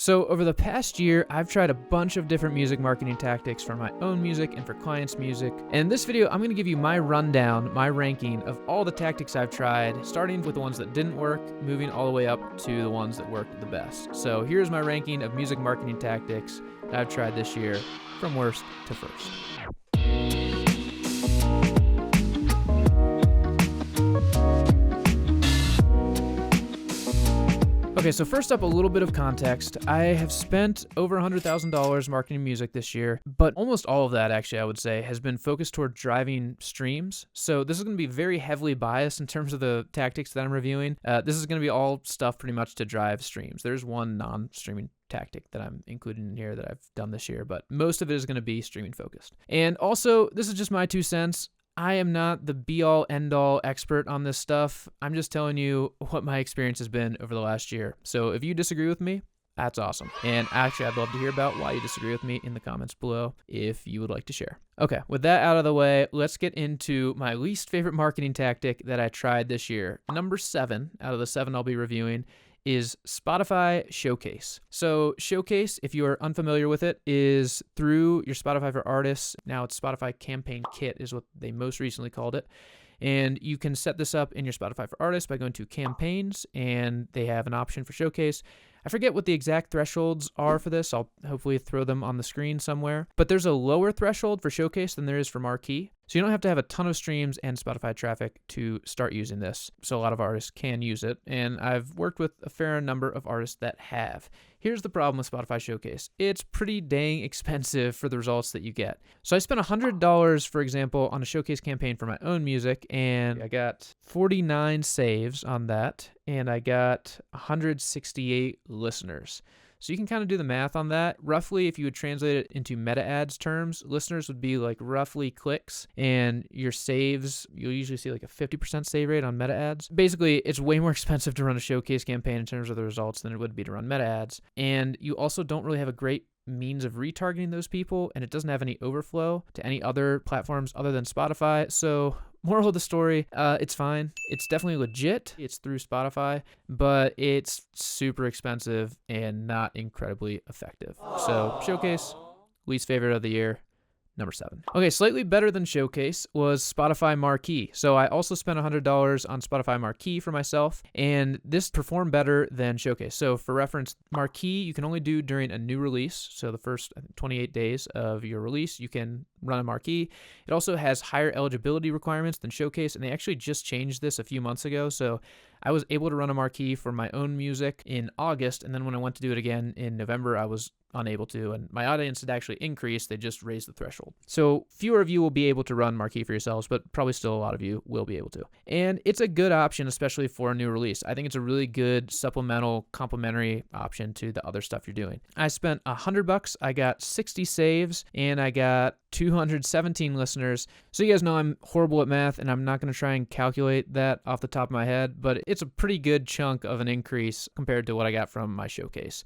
So over the past year, I've tried a bunch of different music marketing tactics for my own music and for clients' music. And in this video, I'm going to give you my rundown, my ranking of all the tactics I've tried, starting with the ones that didn't work, moving all the way up to the ones that worked the best. So here's my ranking of music marketing tactics that I've tried this year, from worst to first. Okay, so first up, a little bit of context. I have spent over $100,000 marketing music this year, but almost all of that, actually, I would say, has been focused toward driving streams. So this is going to be very heavily biased in terms of the tactics that I'm reviewing. This is going to be all stuff pretty much to drive streams. There's one non-streaming tactic that I'm including in here that I've done this year, but most of it is going to be streaming focused. And also, this is just my 2 cents. I am not the be-all, end-all expert on this stuff. I'm just telling you what my experience has been over the last year. So if you disagree with me, that's awesome. And actually, I'd love to hear about why you disagree with me in the comments below if you would like to share. Okay, with that out of the way, let's get into my least favorite marketing tactic that I tried this year. Number 7 out of the 7 I'll be reviewing is Spotify Showcase. So Showcase, if you are unfamiliar with it, is through your Spotify for Artists. Now it's Spotify Campaign Kit is what they most recently called it. And you can set this up in your Spotify for Artists by going to Campaigns, and they have an option for Showcase. I forget what the exact thresholds are for this. I'll hopefully throw them on the screen somewhere. But there's a lower threshold for Showcase than there is for Marquee. So you don't have to have a ton of streams and Spotify traffic to start using this. So a lot of artists can use it. And I've worked with a fair number of artists that have. Here's the problem with Spotify Showcase. It's pretty dang expensive for the results that you get. So I spent $100, for example, on a Showcase campaign for my own music, and I got 49 saves on that, and I got 168 listeners. So you can kind of do the math on that. Roughly, if you would translate it into meta ads terms, listeners would be like roughly clicks, and your saves, you'll usually see like a 50% save rate on meta ads. Basically, it's way more expensive to run a Showcase campaign in terms of the results than it would be to run meta ads. And you also don't really have a great means of retargeting those people, and it doesn't have any overflow to any other platforms other than Spotify. So moral of the story, it's fine. It's definitely legit. It's through Spotify, but it's super expensive and not incredibly effective. So Showcase, least favorite of the year. Number 7. Okay, slightly better than Showcase was Spotify Marquee. So I also spent $100 on Spotify Marquee for myself, and this performed better than Showcase. So for reference, Marquee you can only do during a new release. So the first 28 days of your release, you can run a Marquee. It also has higher eligibility requirements than Showcase, and they actually just changed this a few months ago. So I was able to run a Marquee for my own music in August, and then when I went to do it again in November, I was unable to, and my audience had actually increased. They just raised the threshold. So fewer of you will be able to run Marquee for yourselves, but probably still a lot of you will be able to. And it's a good option, especially for a new release. I think it's a really good supplemental, complementary option to the other stuff you're doing. I spent $100. I got 60 saves, and I got 217 listeners. So you guys know I'm horrible at math, and I'm not going to try and calculate that off the top of my head, but it's a pretty good chunk of an increase compared to what I got from my Showcase.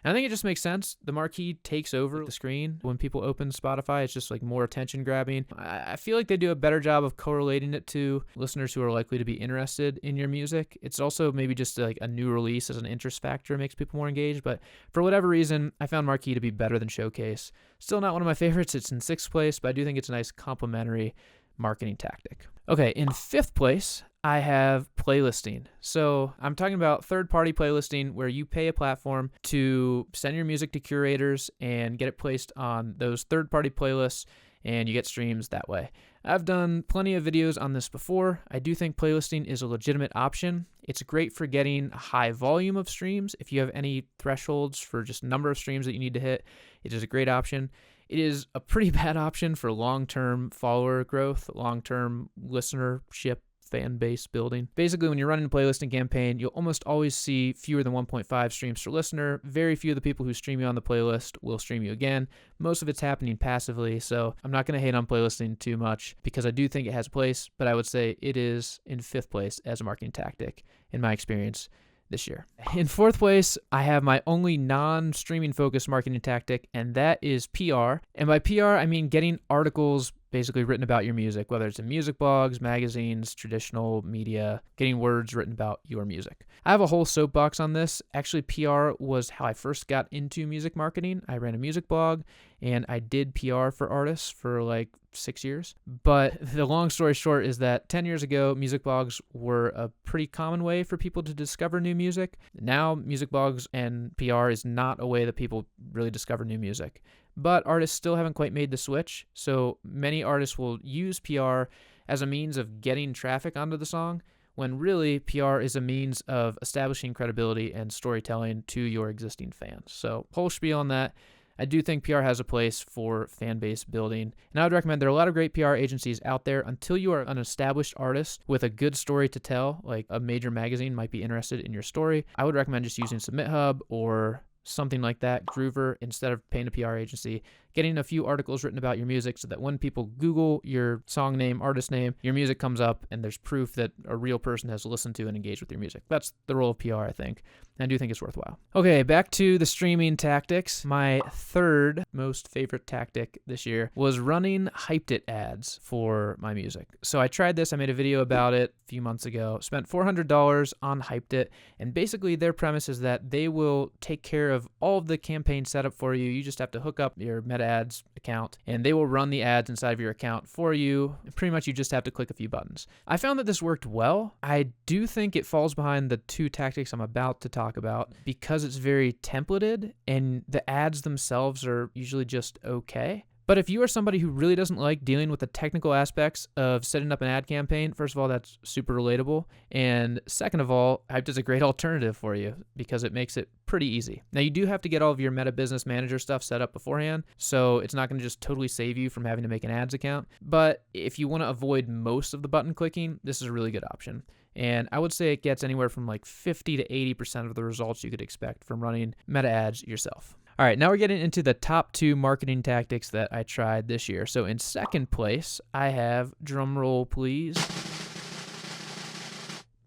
And I think it just makes sense. The Marquee takes over the screen. When people open Spotify, it's just like more attention grabbing. I feel like they do a better job of correlating it to listeners who are likely to be interested in your music. It's also maybe just like a new release as an interest factor makes people more engaged. But for whatever reason, I found Marquee to be better than Showcase. Still not one of my favorites. It's in 6th place, but I do think it's a nice complementary marketing tactic. Okay, in 5th place, I have playlisting. So I'm talking about third-party playlisting where you pay a platform to send your music to curators and get it placed on those third-party playlists, and you get streams that way. I've done plenty of videos on this before. I do think playlisting is a legitimate option. It's great for getting a high volume of streams. If you have any thresholds for just number of streams that you need to hit, it is a great option. It is a pretty bad option for long-term follower growth, long-term listenership, fan base building. Basically, when you're running a playlisting campaign, you'll almost always see fewer than 1.5 streams per listener. Very few of the people who stream you on the playlist will stream you again. Most of it's happening passively, so I'm not going to hate on playlisting too much because I do think it has a place, but I would say it is in 5th place as a marketing tactic in my experience this year. In 4th place, I have my only non-streaming focused marketing tactic, and that is PR. And by PR, I mean getting articles basically written about your music, whether it's in music blogs, magazines, traditional media, getting words written about your music. I have a whole soapbox on this. Actually, PR was how I first got into music marketing. I ran a music blog and I did PR for artists for like 6 years. But the long story short is that 10 years ago, music blogs were a pretty common way for people to discover new music. Now, music blogs and PR is not a way that people really discover new music. But artists still haven't quite made the switch. So many artists will use PR as a means of getting traffic onto the song, when really PR is a means of establishing credibility and storytelling to your existing fans. So whole spiel on that. I do think PR has a place for fan base building, and I would recommend there are a lot of great PR agencies out there. Until you are an established artist with a good story to tell, like a major magazine might be interested in your story, I would recommend just using Submit Hub or something like that, Groover, instead of paying a PR agency, getting a few articles written about your music so that when people Google your song name, artist name, your music comes up and there's proof that a real person has listened to and engaged with your music. That's the role of PR, I think, and I do think it's worthwhile. Okay, back to the streaming tactics. My third most favorite tactic this year was running Hypeddit ads for my music. So I tried this. I made a video about it a few months ago, spent $400 on Hypeddit, and basically their premise is that they will take care of all of the campaign setup for you. You just have to hook up your Meta Ads account and they will run the ads inside of your account for you. Pretty much you just have to click a few buttons. I found that this worked well. I do think it falls behind the two tactics I'm about to talk about because it's very templated and the ads themselves are usually just okay. But if you are somebody who really doesn't like dealing with the technical aspects of setting up an ad campaign, first of all, that's super relatable. And second of all, Hyped is a great alternative for you because it makes it pretty easy. Now, you do have to get all of your Meta Business Manager stuff set up beforehand, so it's not going to just totally save you from having to make an ads account. But if you want to avoid most of the button clicking, this is a really good option. And I would say it gets anywhere from like 50 to 80% of the results you could expect from running Meta Ads yourself. All right, now we're getting into the top 2 marketing tactics that I tried this year. So in second place, I have, drum roll please,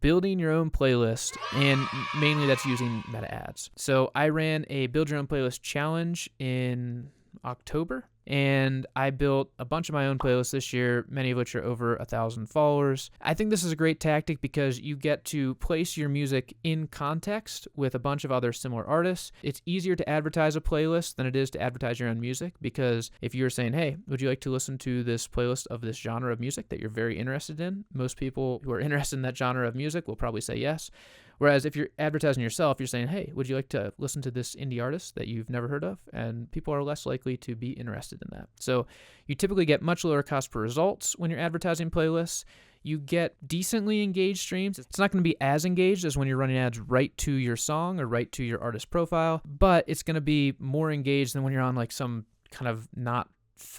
building your own playlist, and mainly that's using Meta Ads. So I ran a build your own playlist challenge in October, and I built a bunch of my own playlists this year, many of which are over 1,000 followers. I think this is a great tactic because you get to place your music in context with a bunch of other similar artists. It's easier to advertise a playlist than it is to advertise your own music, because if you're saying, hey, would you like to listen to this playlist of this genre of music that you're very interested in? Most people who are interested in that genre of music will probably say yes. Whereas if you're advertising yourself, you're saying, hey, would you like to listen to this indie artist that you've never heard of? And people are less likely to be interested in that. So you typically get much lower cost per results when you're advertising playlists. You get decently engaged streams. It's not going to be as engaged as when you're running ads right to your song or right to your artist profile, but it's going to be more engaged than when you're on like some kind of not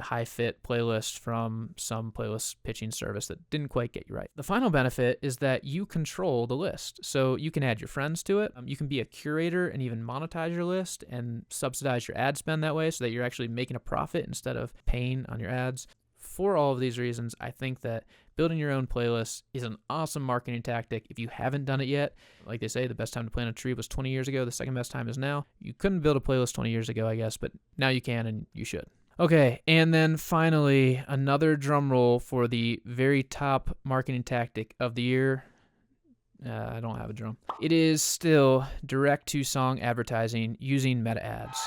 high fit playlist from some playlist pitching service that didn't quite get you right. The final benefit is that you control the list. So you can add your friends to it. You can be a curator and even monetize your list and subsidize your ad spend that way so that you're actually making a profit instead of paying on your ads. For all of these reasons, I think that building your own playlist is an awesome marketing tactic. If you haven't done it yet, like they say, the best time to plant a tree was 20 years ago. The second best time is now. You couldn't build a playlist 20 years ago, I guess, but now you can and you should. Okay, and then finally, another drum roll for the very top marketing tactic of the year. I don't have a drum. It is still direct-to-song advertising using Meta Ads.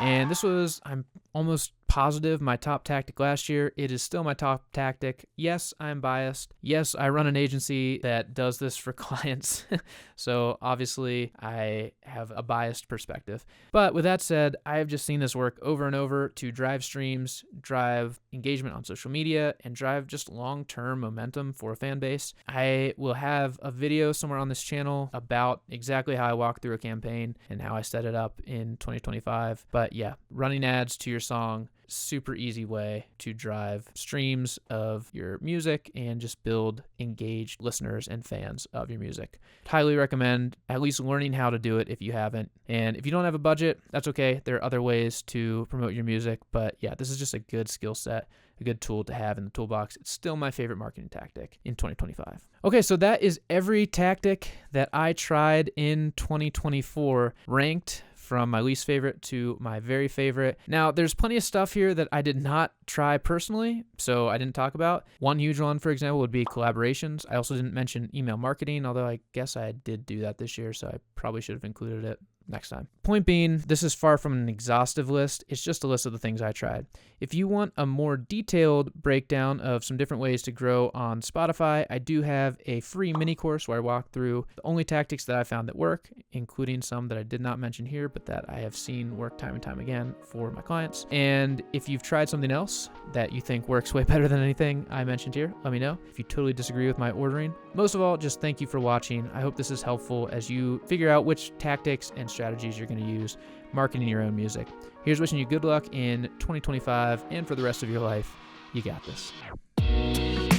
And this was, I'm almost positive, my top tactic last year. It is still my top tactic. Yes, I'm biased. Yes, I run an agency that does this for clients. So obviously I have a biased perspective. But with that said, I have just seen this work over and over to drive streams, drive engagement on social media, and drive just long-term momentum for a fan base. I will have a video somewhere on this channel about exactly how I walk through a campaign and how I set it up in 2025. But yeah, running ads to your song, super easy way to drive streams of your music and just build engaged listeners and fans of your music. Highly recommend at least learning how to do it if you haven't. And if you don't have a budget, that's okay. There are other ways to promote your music. But yeah, this is just a good skill set, a good tool to have in the toolbox. It's still my favorite marketing tactic in 2025. Okay, so that is every tactic that I tried in 2024 ranked from my least favorite to my very favorite. Now, there's plenty of stuff here that I did not try personally, so I didn't talk about. One huge one, for example, would be collaborations. I also didn't mention email marketing, although I guess I did do that this year, so I probably should have included it next time. Point being, this is far from an exhaustive list. It's just a list of the things I tried. If you want a more detailed breakdown of some different ways to grow on Spotify, I do have a free mini course where I walk through the only tactics that I found that work, including some that I did not mention here, but that I have seen work time and time again for my clients. And if you've tried something else that you think works way better than anything I mentioned here, let me know. If you totally disagree with my ordering. Most of all, just thank you for watching. I hope this is helpful as you figure out which tactics and strategies you're going to use marketing your own music. Here's wishing you good luck in 2025 and for the rest of your life. You got this.